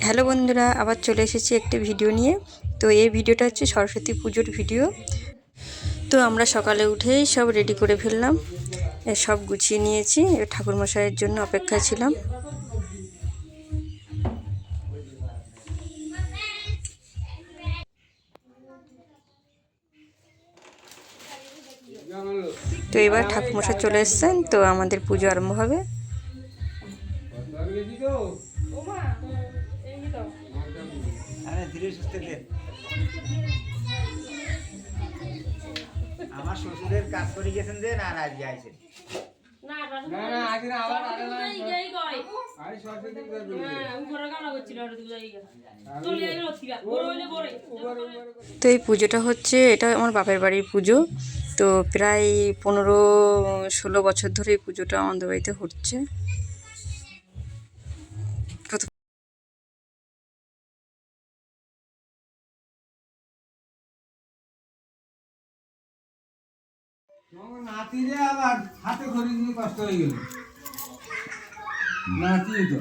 Hello বন্ধুরা, আবার চলে এসেছি একটি ভিডিও নিয়ে। তো এই ভিডিওটা হচ্ছে সরস্বতী পুজোর ভিডিও। তো আমরা সকালে উঠেই সব রেডি করে ফেললাম, সব গুছিয়ে নিয়েছি। ঠাকুরমশাইয়ের জন্য অপেক্ষায় ছিলাম। তো এবার ঠাকুরমশাই চলে এসেছেন, তো আমাদের পুজো আরম্ভ হবে। আমার শ্বশুরের কাজ করে গেছেন যে না আজকে আইছেন তো এই পুজোটা হচ্ছে, এটা আমার বাপের বাড়ির পুজো। তো প্রায় 15-16 বছর ধরে এই পুজোটা আমাদের বাড়িতে হচ্ছে। নাতি রে আবার হাতে খড়ি নিয়ে কষ্ট হয়ে গেল। নাতি তো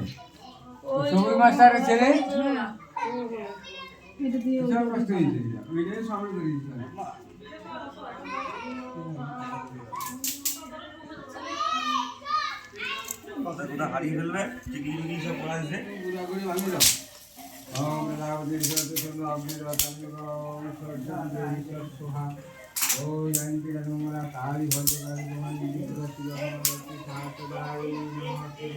সবুজ মাস্টারের ছেলে সব কষ্ট হয়েছে, ওইটাই সামনে করে দিতে হবে। কথা হারিয়ে ফেলবে টিকি সব করা আছে পুরা করে ভাঙে দাও। ওম রাবণের জয় চন্দ্র অগ্নির রতন্দ্র ঈশ্বর সোহা ও জানকি রঙমরা কালী ভদ্রকালী মহান বিদ্যুৎ জগন্নাথ সাহায্য দাই নমস্তে।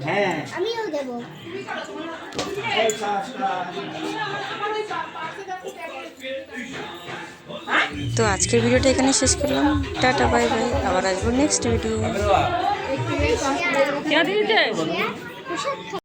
হ্যাঁ আমিও দেব। তো আজকের ভিডিওটা এখানে শেষ করলাম। টাটা, বাই বাই, আবার আসবো নেক্সট ভিডিও।